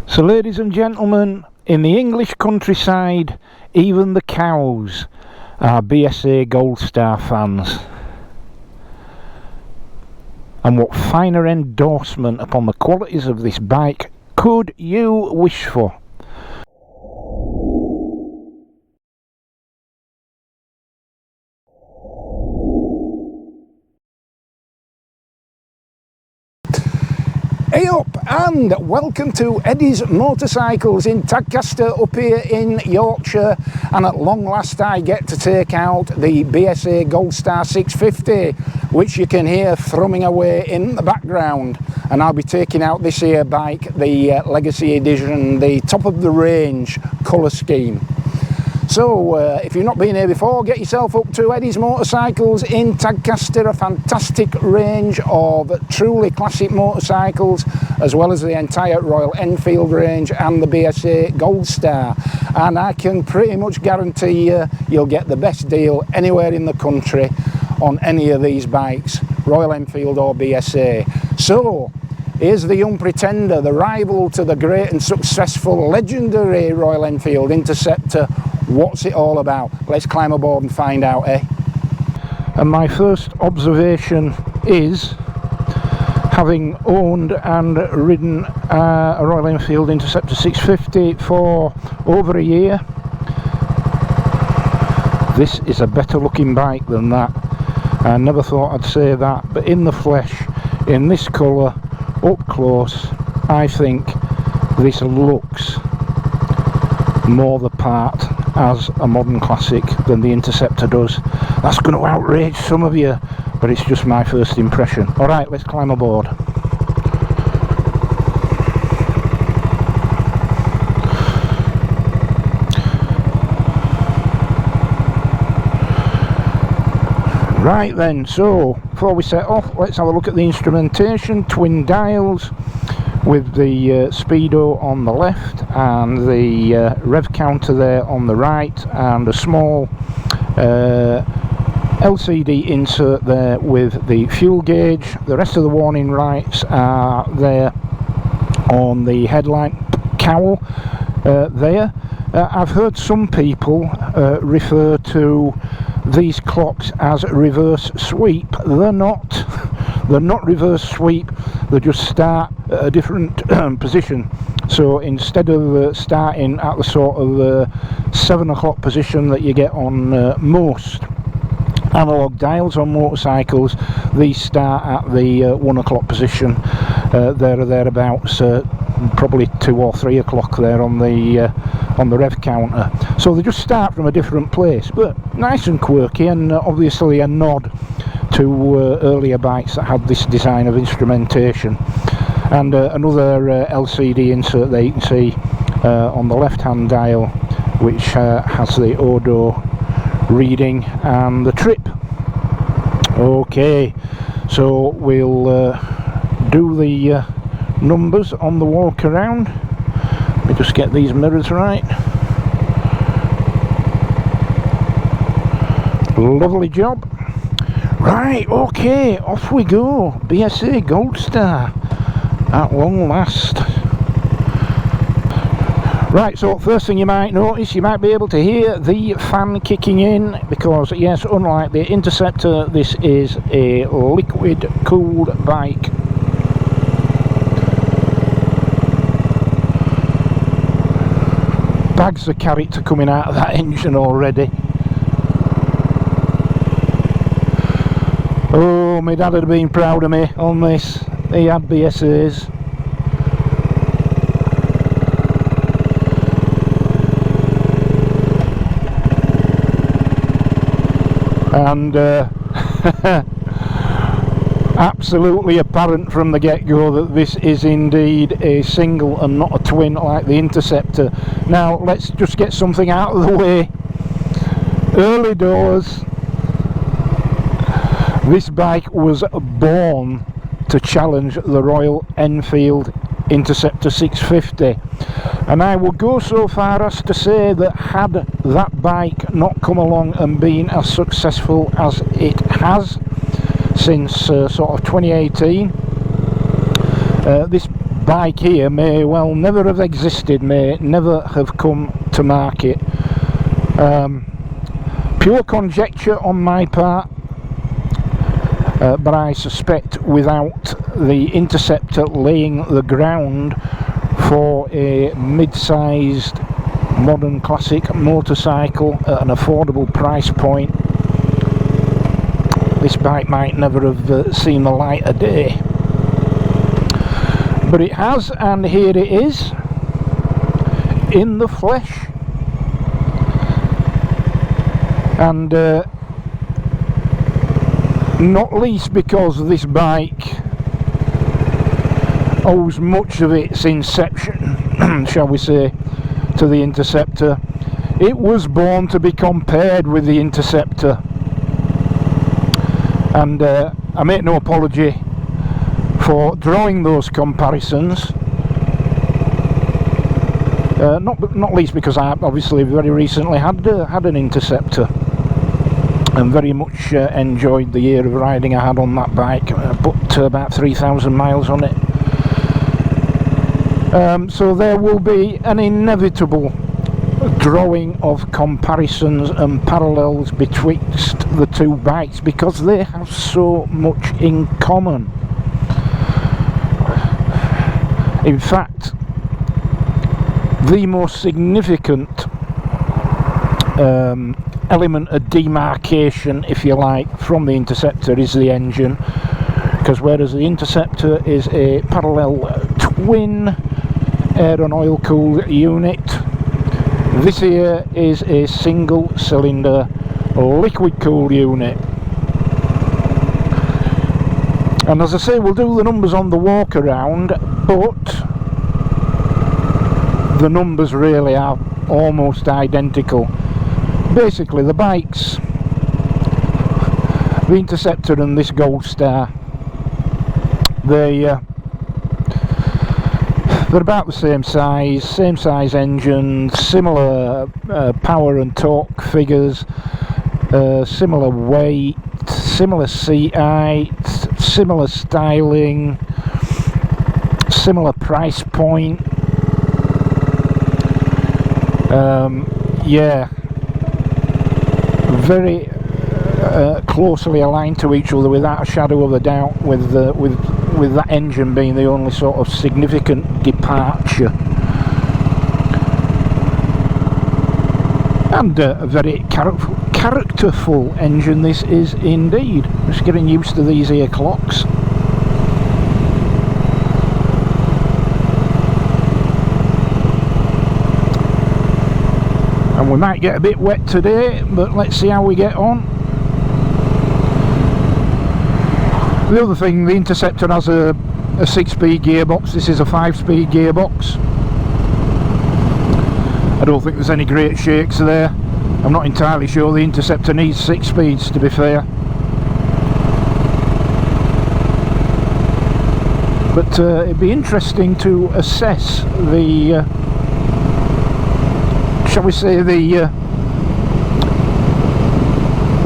So ladies and gentlemen, in the English countryside, even the cows are BSA Goldstar fans. And what finer endorsement upon the qualities of this bike could you wish for? Hey up and welcome to Eddie's Motorcycles in Tadcaster up here in Yorkshire, and at long last I get to take out the BSA Goldstar 650, which you can hear thrumming away in the background. And I'll be taking out this here bike, the Legacy Edition, the top of the range colour scheme. So if you've not been here before, get yourself up to Eddie's Motorcycles in Tadcaster, a fantastic range of truly classic motorcycles, as well as the entire Royal Enfield range and the BSA Goldstar. And I can pretty much guarantee you'll get the best deal anywhere in the country on any of these bikes, Royal Enfield or BSA. So here's the young pretender, the rival to the great and successful legendary Royal Enfield Interceptor. What's it all about? Let's climb aboard and find out, eh? And my first observation is, having owned and ridden a Royal Enfield Interceptor 650 for over a year, this is a better looking bike than that. I never thought I'd say that, but in the flesh, in this colour, up close, I think this looks more the part as a modern classic than the Interceptor does. That's going to outrage some of you, but it's just my first impression. Alright, let's climb aboard. Right then, so before we set off, let's have a look at the instrumentation. Twin dials with the speedo on the left and the rev counter there on the right, and a small LCD insert there with the fuel gauge. The rest of the warning lights are there on the headlight cowl there. I've heard some people refer to these clocks as reverse sweep. They're not. They're not reverse sweep, they just start at a different position. So instead of starting at the sort of 7 o'clock position that you get on most analog dials on motorcycles, these start at the 1 o'clock position, there or thereabouts, probably 2 or 3 o'clock there on the rev counter. So they just start from a different place, but nice and quirky, and obviously a nod to earlier bikes that had this design of instrumentation. And another LCD insert there you can see on the left hand dial, which has the odo reading and the trip. Okay, so we'll do the numbers on the walk around. Let me just get these mirrors right. Lovely job. Right, okay, off we go. BSA Goldstar at long last. Right, so first thing you might notice, you might be able to hear the fan kicking in, because yes, unlike the Interceptor, this is a liquid cooled bike. Bags of character coming out of that engine already. Oh, my dad would have been proud of me on this. He had BSAs. And absolutely apparent from the get-go that this is indeed a single and not a twin like the Interceptor. Now let's just get something out of the way. Early doors. This bike was born to challenge the Royal Enfield Interceptor 650, and I would go so far as to say that had that bike not come along and been as successful as it has since sort of 2018, this bike here may well never have existed, may never have come to market. Pure conjecture on my part, but I suspect without the Interceptor laying the ground for a mid-sized modern classic motorcycle at an affordable price point, this bike might never have seen the light of day. But it has, and here it is in the flesh. And not least because this bike owes much of its inception, shall we say, to the Interceptor. It was born to be compared with the Interceptor, and I make no apology for drawing those comparisons, not least because I obviously very recently had an Interceptor and very much enjoyed the year of riding I had on that bike. I put about 3,000 miles on it. So there will be an inevitable drawing of comparisons and parallels betwixt the two bikes because they have so much in common. In fact, the most significant element of demarcation, if you like, from the Interceptor is the engine, because whereas the Interceptor is a parallel twin air and oil cooled unit, this here is a single cylinder liquid cooled unit. And as I say, we'll do the numbers on the walk around, but the numbers really are almost identical. Basically the bikes, the Interceptor and this Goldstar, they're about the same size engine, similar power and torque figures, similar weight, similar seat height, similar styling, similar price point. Yeah, very closely aligned to each other without a shadow of a doubt, with that engine being the only sort of significant departure. And a very characterful engine this is indeed. Just getting used to these here clocks. And we might get a bit wet today, but let's see how we get on. The other thing, the Interceptor has a 6-speed gearbox. This is a 5-speed gearbox. I don't think there's any great shakes there. I'm not entirely sure the Interceptor needs 6 speeds, to be fair. But it'd be interesting to assess the shall we say the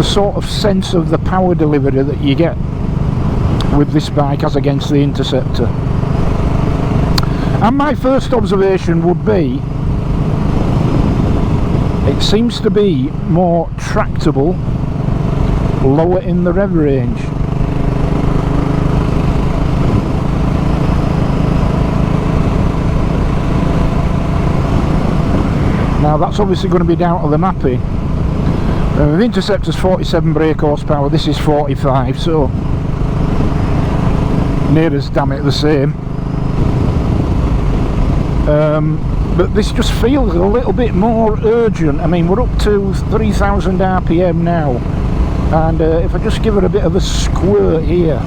sort of sense of the power delivery that you get with this bike as against the Interceptor. And my first observation would be, it seems to be more tractable lower in the rev range. Now that's obviously going to be down to the mapping. The Interceptor's 47 brake horsepower, this is 45, so near as damn it the same. But this just feels a little bit more urgent. I mean, we're up to 3,000 RPM now, and if I just give it a bit of a squirt here,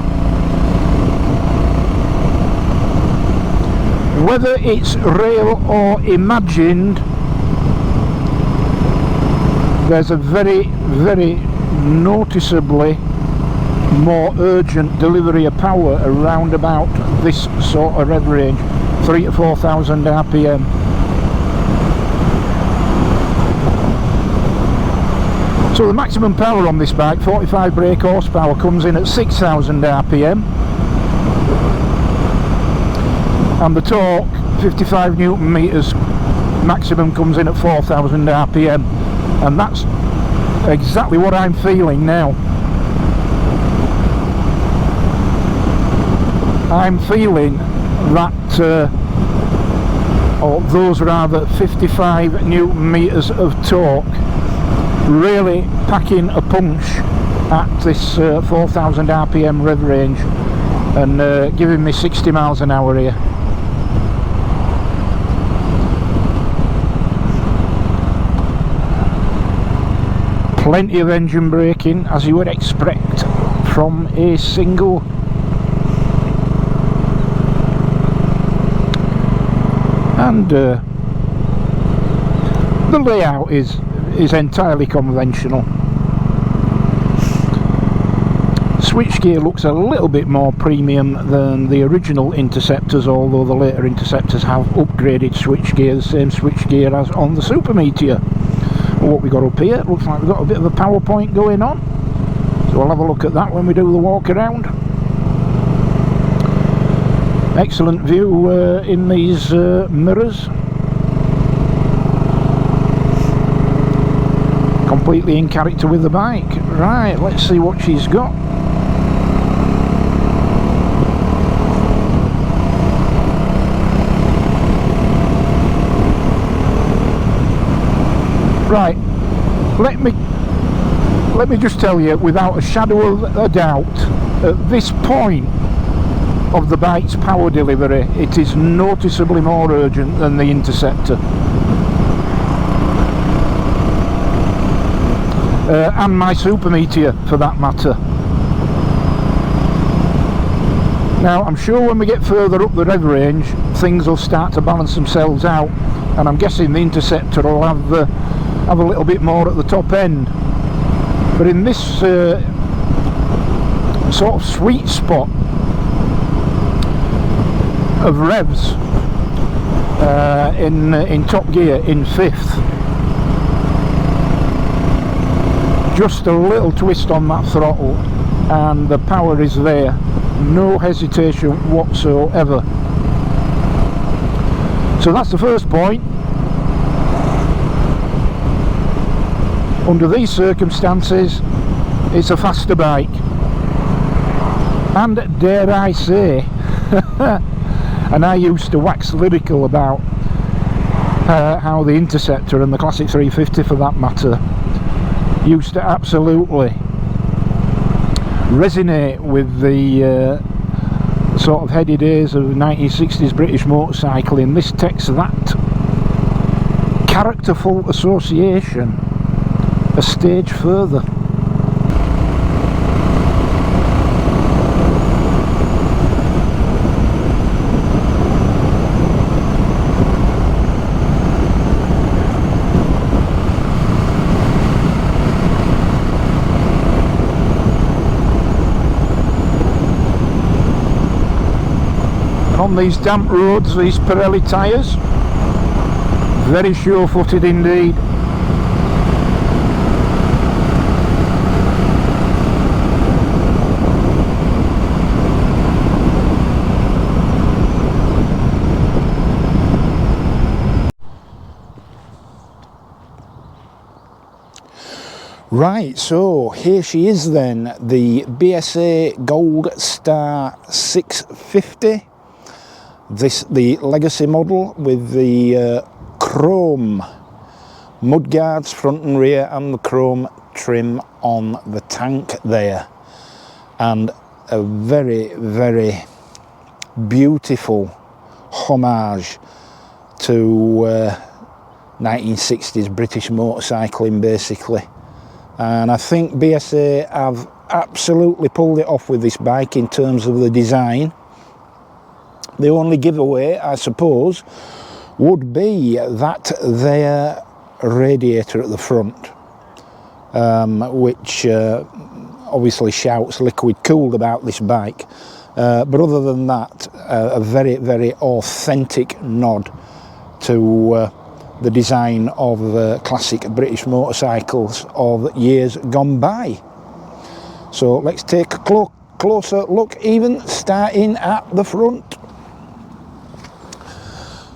whether it's real or imagined, there's a very, very noticeably more urgent delivery of power around about this sort of rev range, 3,000 to 4,000 RPM. So the maximum power on this bike, 45 brake horsepower, comes in at 6,000 RPM, and the torque 55 Newton meters, maximum comes in at 4,000 RPM, and that's exactly what I'm feeling now. I'm feeling that or those rather 55 Newton meters of torque really packing a punch at this 4,000 RPM rev range, and giving me 60 miles an hour here. Plenty of engine braking, as you would expect from a single. And the layout is entirely conventional. Switchgear looks a little bit more premium than the original Interceptors, although the later Interceptors have upgraded switchgear, the same switchgear as on the Super Meteor. What we got up here, looks like we've got a bit of a power point going on, so we'll have a look at that when we do the walk around. Excellent view in these mirrors, completely in character with the bike. Right, let's see what she's got. Right, let me just tell you, without a shadow of a doubt, at this point of the bike's power delivery, it is noticeably more urgent than the Interceptor. And my Super Meteor, for that matter. Now, I'm sure when we get further up the rev range, things will start to balance themselves out, and I'm guessing the Interceptor will have a little bit more at the top end. But in this sort of sweet spot of revs, in top gear, in fifth, just a little twist on that throttle and the power is there, no hesitation whatsoever. So that's the first point. Under these circumstances, it's a faster bike, and dare I say, and I used to wax lyrical about how the Interceptor and the Classic 350 for that matter used to absolutely resonate with the sort of heady days of 1960s British motorcycling. This takes that characterful association a stage further. And on these damp roads, these Pirelli tyres, very sure-footed indeed. Right, so here she is then, the BSA Goldstar 650. The legacy model with the chrome mudguards front and rear, and the chrome trim on the tank there, and a very, very beautiful homage to 1960s British motorcycling, basically. And I think BSA have absolutely pulled it off with this bike in terms of the design. The only giveaway, I suppose, would be that their radiator at the front, which obviously shouts liquid cooled about this bike. But other than that, a very, very authentic nod to the design of classic British motorcycles of years gone by. So let's take a closer look, even starting at the front.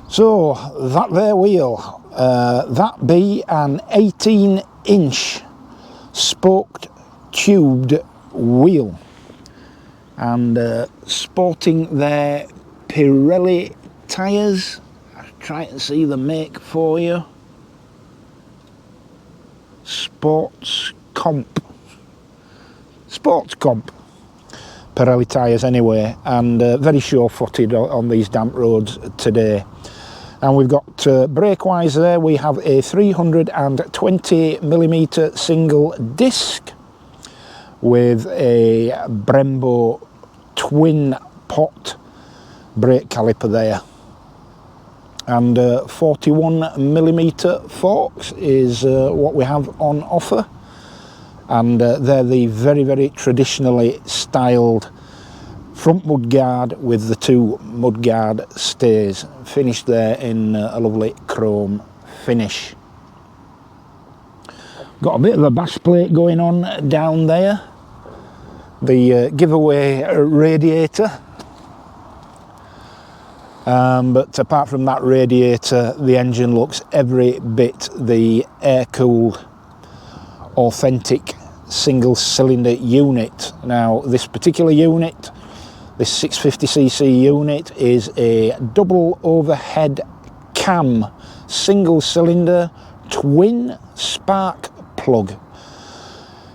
So that there wheel, that be an 18-inch spoked tubed wheel, and sporting their Pirelli tyres. I'll try and see the make for you. Sports Comp Pirelli tyres anyway, and very sure-footed on these damp roads today. And we've got brake-wise there, we have a 320mm single disc with a Brembo twin pot brake caliper there, and 41mm forks is what we have on offer, and they're the very traditionally styled front mudguard with the two mudguard stays, finished there in a lovely chrome finish. Got a bit of a bash plate going on down there, the giveaway radiator, but apart from that radiator, the engine looks every bit the air-cooled authentic single cylinder unit. Now this particular unit, this 650cc unit, is a double overhead cam single cylinder twin spark plug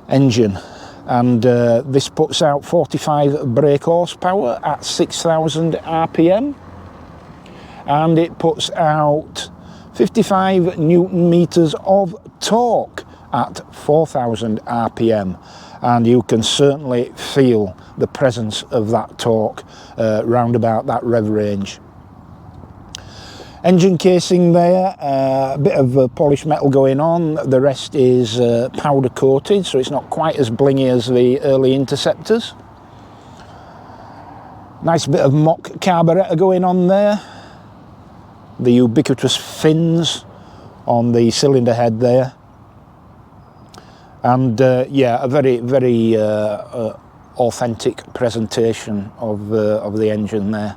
engine, and this puts out 45 brake horsepower at 6,000 rpm, and it puts out 55 newton meters of torque at 4,000 rpm, and you can certainly feel the presence of that torque round about that rev range. Engine casing there, a bit of polished metal going on, the rest is powder coated, so it's not quite as blingy as the early Interceptors. Nice bit of mock carburetor going on there, the ubiquitous fins on the cylinder head there, and yeah, a very authentic presentation of the engine there.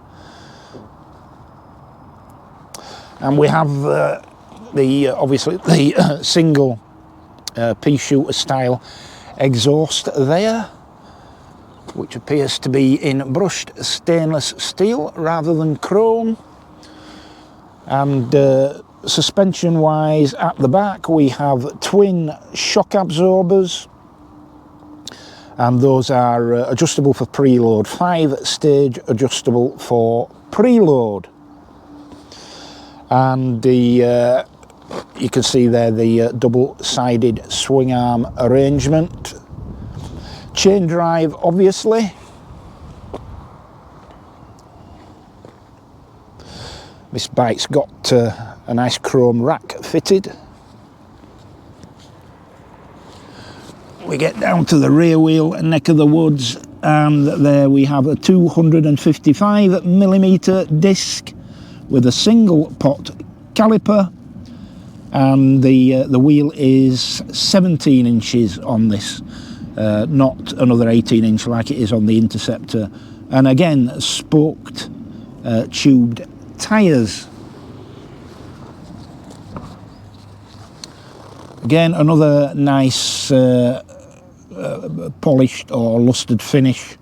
And we have obviously the single pea shooter style exhaust there, which appears to be in brushed stainless steel rather than chrome. And suspension wise, at the back we have twin shock absorbers, and those are adjustable for preload, 5-stage adjustable for preload. And the you can see there the double-sided swing arm arrangement, chain drive obviously. This bike's got a nice chrome rack fitted. We get down to the rear wheel neck of the woods, and there we have a 255mm disc with a single pot caliper, and the wheel is 17 inches on this, not another 18 inch like it is on the Interceptor, and again spoked tubed tyres. Again, another nice polished or lustered finish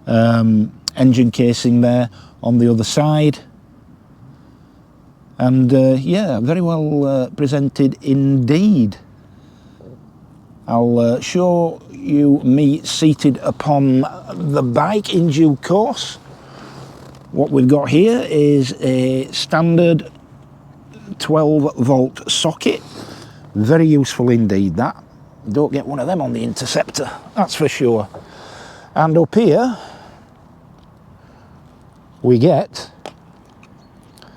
engine casing there on the other side, and yeah, very well presented indeed. I'll show you me seated upon the bike in due course. What we've got here is a standard 12-volt socket, very useful indeed that. Don't get one of them on the Interceptor, that's for sure. And up here we get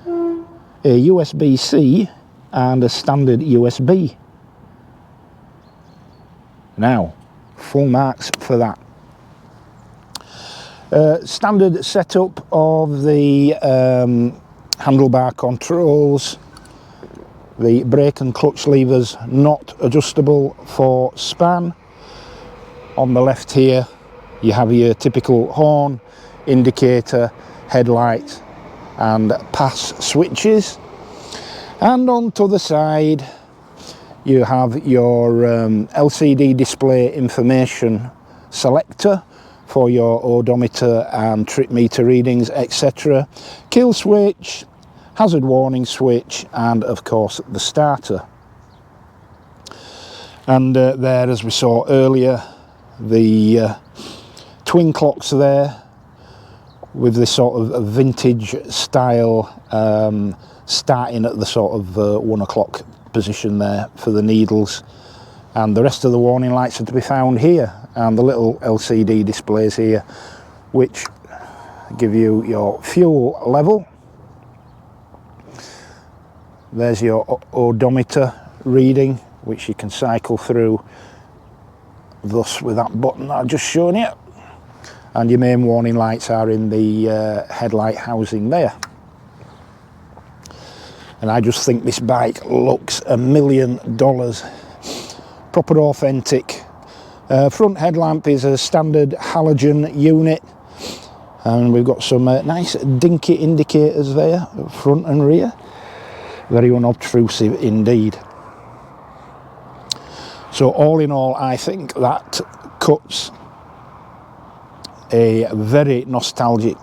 a USB-C and a standard USB. Now, full marks for that. Standard setup of the handlebar controls, the brake and clutch levers not adjustable for span. On the left here you have your typical horn, indicator, headlight and pass switches. And on to the side you have your LCD display information selector for your odometer and trip meter readings, etc. Kill switch, hazard warning switch, and of course the starter. And there, as we saw earlier, the twin clocks there with this sort of vintage style, starting at the sort of 1 o'clock position there for the needles, and the rest of the warning lights are to be found here, and the little LCD displays here which give you your fuel level. There's your odometer reading, which you can cycle through thus with that button that I've just shown you, and your main warning lights are in the headlight housing there. And I just think this bike looks $1 million, proper authentic. Front headlamp is a standard halogen unit, and we've got some nice dinky indicators there, front and rear, very unobtrusive indeed. So all in all, I think that cuts a very nostalgic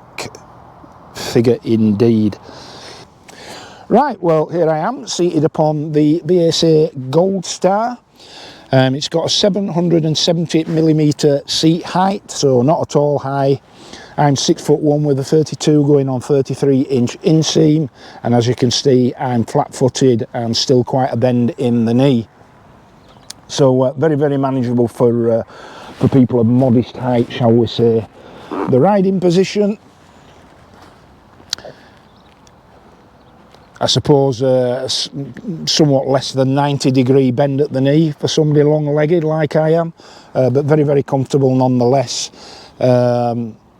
figure indeed. Right, well, here I am seated upon the BSA Goldstar. It's got a 770mm seat height, so not at all high. I'm 6'1" with a 32 going on 33-inch inseam, and as you can see, I'm flat-footed and still quite a bend in the knee. So very, very manageable for people of modest height, shall we say. The riding position, I suppose somewhat less than 90-degree bend at the knee for somebody long-legged like I am, but very, very comfortable nonetheless.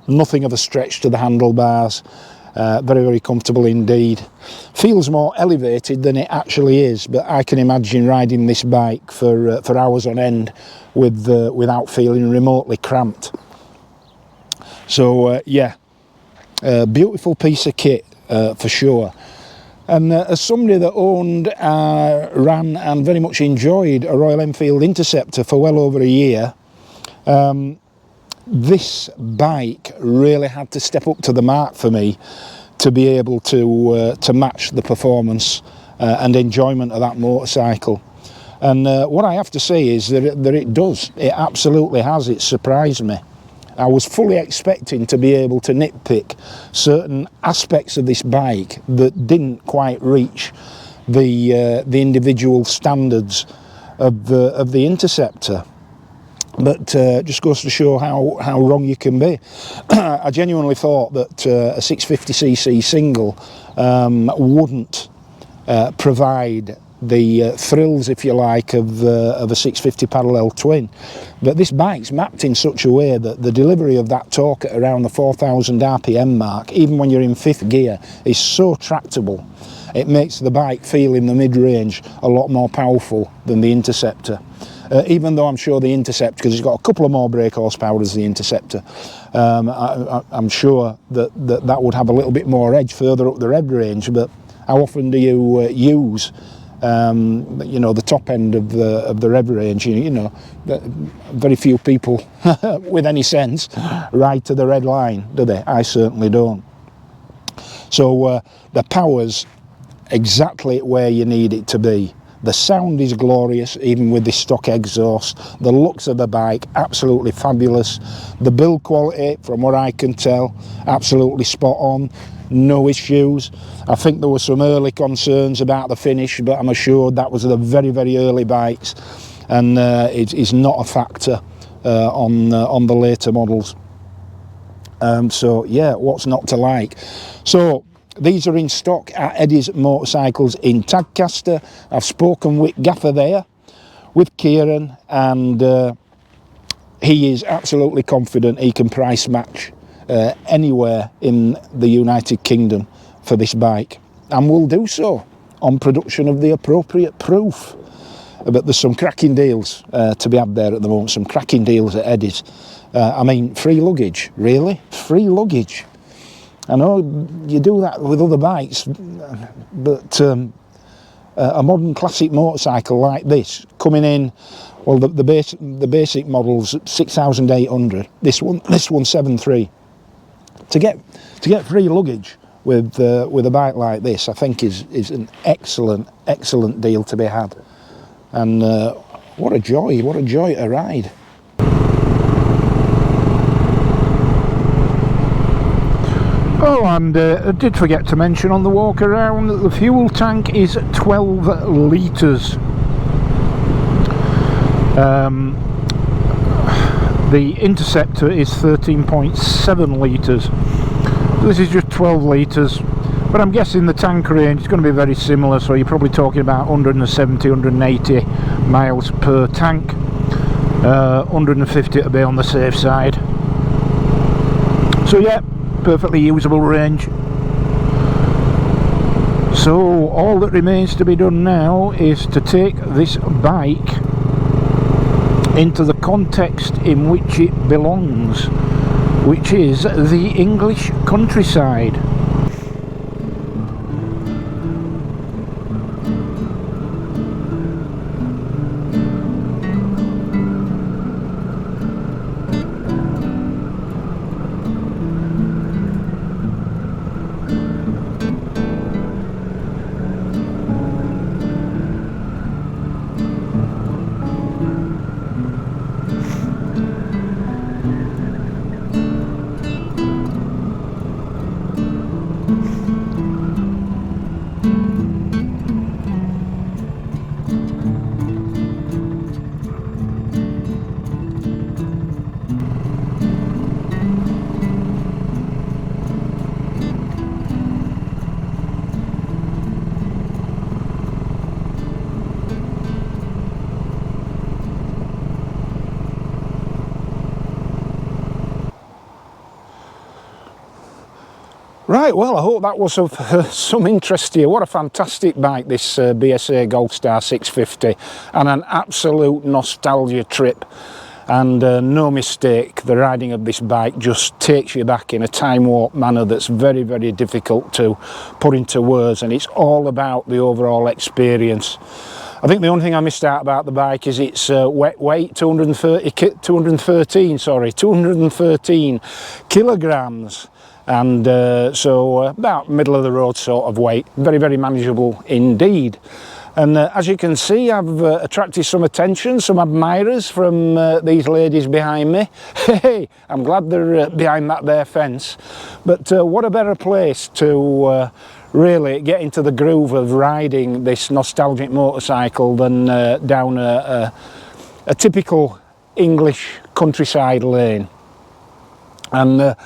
Nothing of a stretch to the handlebars, very, very comfortable indeed. Feels more elevated than it actually is, but I can imagine riding this bike for hours on end without feeling remotely cramped. So yeah, beautiful piece of kit for sure. And as somebody that owned, ran and very much enjoyed a Royal Enfield Interceptor for well over a year, this bike really had to step up to the mark for me to be able to match the performance and enjoyment of that motorcycle. And what I have to say is that it does. It absolutely has. It surprised me. I was fully expecting to be able to nitpick certain aspects of this bike that didn't quite reach the individual standards of the Interceptor. But just goes to show how wrong you can be. I genuinely thought that a 650cc single wouldn't provide the thrills, if you like, of a 650 parallel twin. But this bike's mapped in such a way that the delivery of that torque at around the 4,000 RPM mark, even when you're in 5th gear, is so tractable. It makes the bike feel in the mid-range a lot more powerful than the Interceptor. Even though I'm sure the Interceptor, because it's got a couple of more brake horsepower as the Interceptor, I'm sure that would have a little bit more edge further up the rev range. But how often do you use you know, the top end of the rev range? You know, very few people with any sense ride to the red line, do they? I certainly don't. So the power's exactly where you need it to be. The sound is glorious, even with this stock exhaust. The looks of the bike, absolutely fabulous. The build quality, from what I can tell, absolutely spot on. No issues. I think there were some early concerns about the finish, but I'm assured that was the very, very early bikes, and it is not a factor on the later models. So yeah, what's not to like? So these are in stock at Eddie's Motorcycles in Tadcaster. I've spoken with Gaffer there, with Kieran, and he is absolutely confident he can price match anywhere in the United Kingdom for this bike, and will do so on production of the appropriate proof. But there's some cracking deals to be had there at the moment, some cracking deals at Eddie's. I mean, free luggage, really? Free luggage. I know you do that with other bikes, but a modern classic motorcycle like this coming in, well, the basic model's 6,800. This one 7.3. To get free luggage with a bike like this, I think is an excellent deal to be had. And what a joy to ride. Oh, and I did forget to mention on the walk around that the fuel tank is 12 litres. The Interceptor is 13.7 litres. This is just 12 litres, but I'm guessing the tank range is going to be very similar, so you're probably talking about 170, 180 miles per tank. 150 to be on the safe side. So yeah, perfectly usable range. So all that remains to be done now is to take this bike into the context in which it belongs, which is the English countryside. Right, well, I hope that was of some interest to you. What a fantastic bike, this BSA Goldstar 650, and an absolute nostalgia trip. And no mistake, the riding of this bike just takes you back in a time warp manner that's very, very difficult to put into words, and it's all about the overall experience. I think the only thing I missed out about the bike is its weight, 213 kilograms. And so about middle of the road sort of weight, very, very manageable indeed. And as you can see, I've attracted some attention, some admirers from these ladies behind me. Hey, I'm glad they're behind that there fence. But what a better place to really get into the groove of riding this nostalgic motorcycle than down a typical English countryside lane. And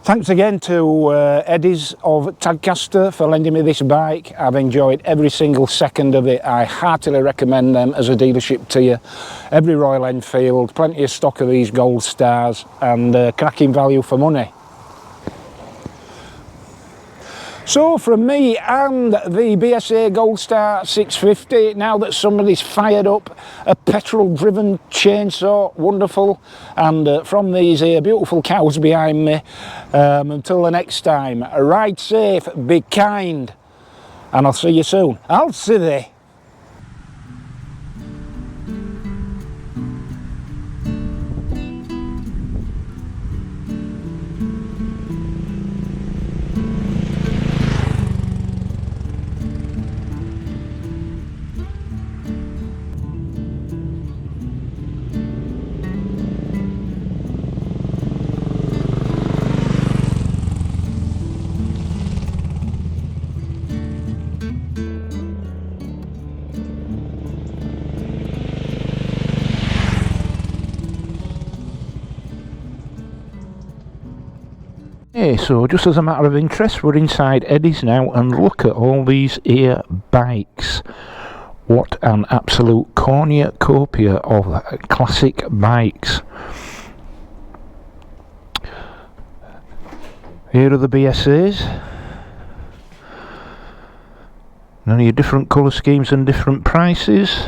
thanks again to Eddie's of Tadcaster for lending me this bike. I've enjoyed every single second of it. I heartily recommend them as a dealership to you. Every Royal Enfield, plenty of stock of these Goldstars, and cracking value for money. So from me and the BSA Goldstar 650, now that somebody's fired up a petrol driven chainsaw, wonderful, and from these here beautiful cows behind me, until the next time, ride safe, be kind, and I'll see you soon. I'll see thee. Hey, so just as a matter of interest, we're inside Eddie's now, and look at all these here bikes. What an absolute cornucopia of classic bikes. Here are the BSAs. None of your different colour schemes and different prices.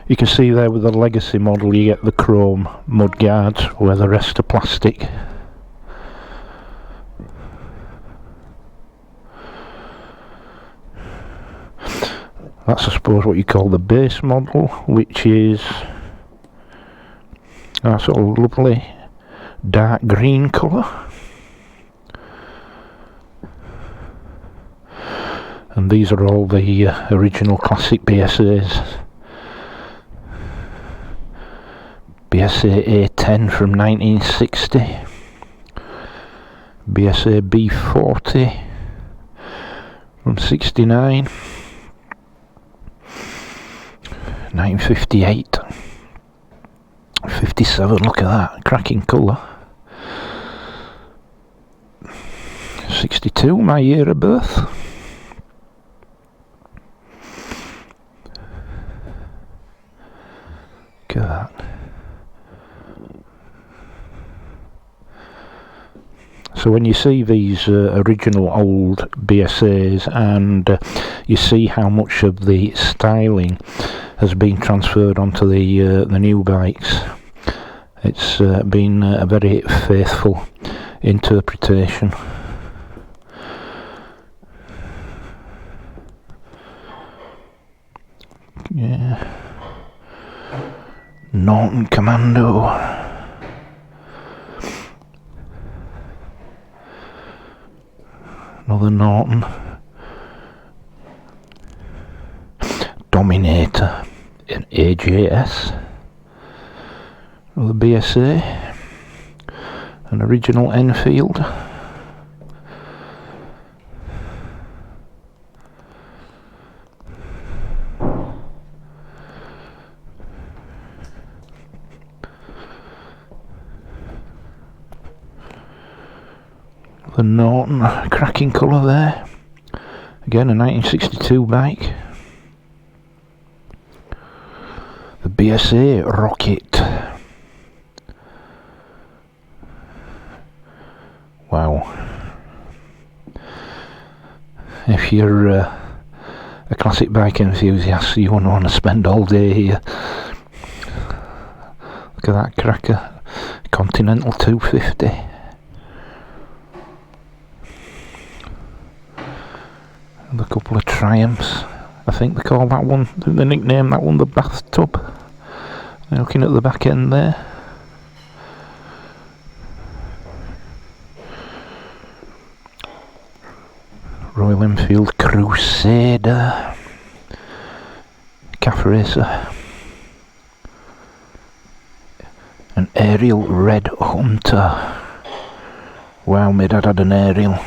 You can see there with the legacy model you get the chrome mud guards where the rest are plastic. That's, I suppose, what you call the base model, which is a sort of lovely dark green colour. And these are all the original classic BSAs. BSA A10 from 1960. BSA B40 from 69. 1958, 57, look at that, cracking colour. 62, my year of birth. Look at that. So when you see these original old BSAs and you see how much of the styling has been transferred onto the new bikes, it's been a very faithful interpretation. Yeah. Norton Commando. Another Norton. Dominator in AJS. Another BSA. An original Enfield. The Norton, cracking colour there. Again, a 1962 bike. The BSA Rocket. Wow. If you're a classic bike enthusiast, you won't want to spend all day here. Look at that cracker. Continental 250. And a couple of Triumphs. I think they call that one, they nickname that one the bathtub. They're looking at the back end there. Royal Enfield Crusader. Calf Racer. An Aerial Red Hunter. Wow, my dad had an Aerial.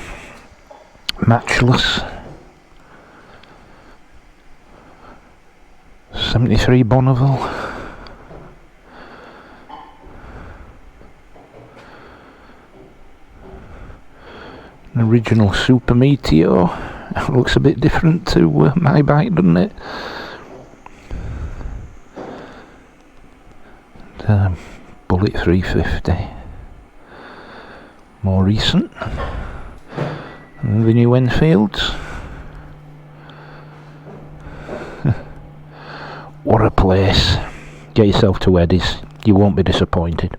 Matchless. 73 Bonneville. An original Super Meteor. Looks a bit different to my bike, doesn't it? Bullet 350. More recent. And the new Enfields. What a place. Get yourself to Eddie's, you won't be disappointed.